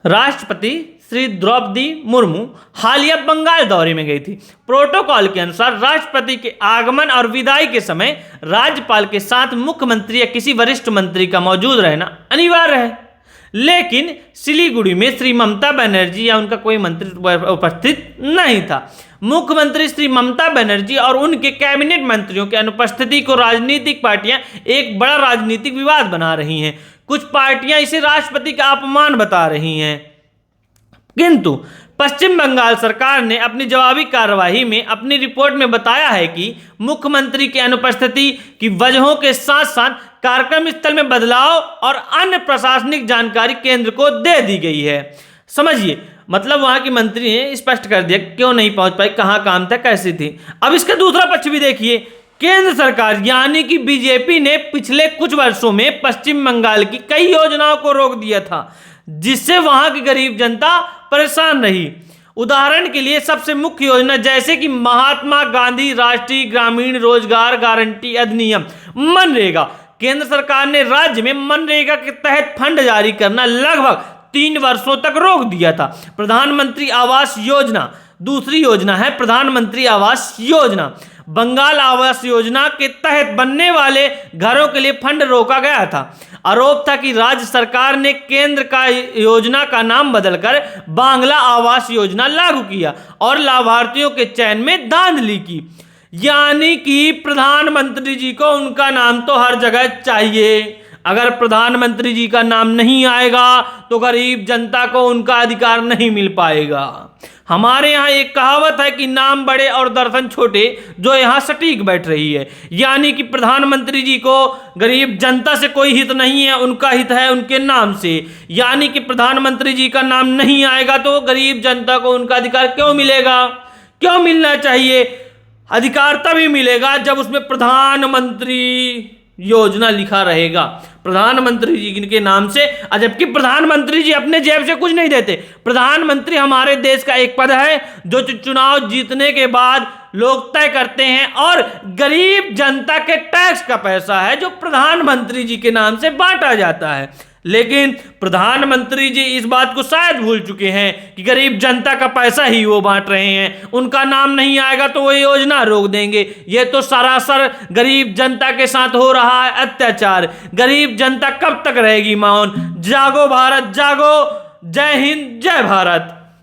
राष्ट्रपति श्री द्रौपदी मुर्मू हालिया बंगाल दौरे में गई थी। प्रोटोकॉल के अनुसार राष्ट्रपति के आगमन और विदाई के समय राज्यपाल के साथ मुख्यमंत्री या किसी वरिष्ठ मंत्री का मौजूद रहना अनिवार्य है, लेकिन सिलीगुड़ी में श्री ममता बनर्जी या उनका कोई मंत्री उपस्थित नहीं था। मुख्यमंत्री श्री ममता बनर्जी और उनके कैबिनेट मंत्रियों की अनुपस्थिति को राजनीतिक पार्टियां एक बड़ा राजनीतिक विवाद बना रही हैं। कुछ पार्टियां इसे राष्ट्रपति का अपमान बता रही हैं, किंतु पश्चिम बंगाल सरकार ने अपनी जवाबी कार्यवाही में अपनी रिपोर्ट में बताया है कि मुख्यमंत्री की अनुपस्थिति की वजहों के साथ साथ कार्यक्रम स्थल में बदलाव और अन्य प्रशासनिक जानकारी केंद्र को दे दी गई है। समझिए, मतलब वहां की मंत्री ने स्पष्ट कर दिया क्यों नहीं पहुंच पाई, कहां काम था, कैसी थी। अब इसका दूसरा पक्ष भी देखिए। केंद्र सरकार यानी कि बीजेपी ने पिछले कुछ वर्षों में पश्चिम बंगाल की कई योजनाओं को रोक दिया था, जिससे वहां की गरीब जनता परेशान रही। उदाहरण के लिए सबसे मुख्य योजना जैसे कि महात्मा गांधी राष्ट्रीय ग्रामीण रोजगार गारंटी अधिनियम मनरेगा, केंद्र सरकार ने राज्य में मनरेगा के तहत फंड जारी करना लगभग 3 वर्षों तक रोक दिया था। प्रधानमंत्री आवास योजना दूसरी योजना है। प्रधानमंत्री आवास योजना बंगाल आवास योजना के तहत बनने वाले घरों के लिए फंड रोका गया था। आरोप था कि राज्य सरकार ने केंद्र का योजना का नाम बदलकर बांग्ला आवास योजना लागू किया और लाभार्थियों के चयन में धांधली की। यानी कि प्रधानमंत्री जी को उनका नाम तो हर जगह चाहिए। अगर प्रधानमंत्री जी का नाम नहीं आएगा तो गरीब जनता को उनका अधिकार नहीं मिल पाएगा। हमारे यहाँ एक कहावत है कि नाम बड़े और दर्शन छोटे, जो यहाँ सटीक बैठ रही है। यानी कि प्रधानमंत्री जी को गरीब जनता से कोई हित नहीं है, उनका हित है उनके नाम से। यानी कि प्रधानमंत्री जी का नाम नहीं आएगा तो गरीब जनता को उनका अधिकार क्यों मिलेगा, क्यों मिलना चाहिए। अधिकार तभी मिलेगा जब उसमें प्रधानमंत्री योजना लिखा रहेगा, प्रधानमंत्री जी के नाम से। जबकि प्रधानमंत्री जी अपने जेब से कुछ नहीं देते। प्रधानमंत्री हमारे देश का एक पद है जो चुनाव जीतने के बाद लोग तय करते हैं, और गरीब जनता के टैक्स का पैसा है जो प्रधानमंत्री जी के नाम से बांटा जाता है। लेकिन प्रधानमंत्री जी इस बात को शायद भूल चुके हैं कि गरीब जनता का पैसा ही वो बांट रहे हैं। उनका नाम नहीं आएगा तो वो योजना रोक देंगे। ये तो सरासर गरीब जनता के साथ हो रहा है अत्याचार। गरीब जनता कब तक रहेगी मौन। जागो भारत जागो। जय हिंद, जय भारत।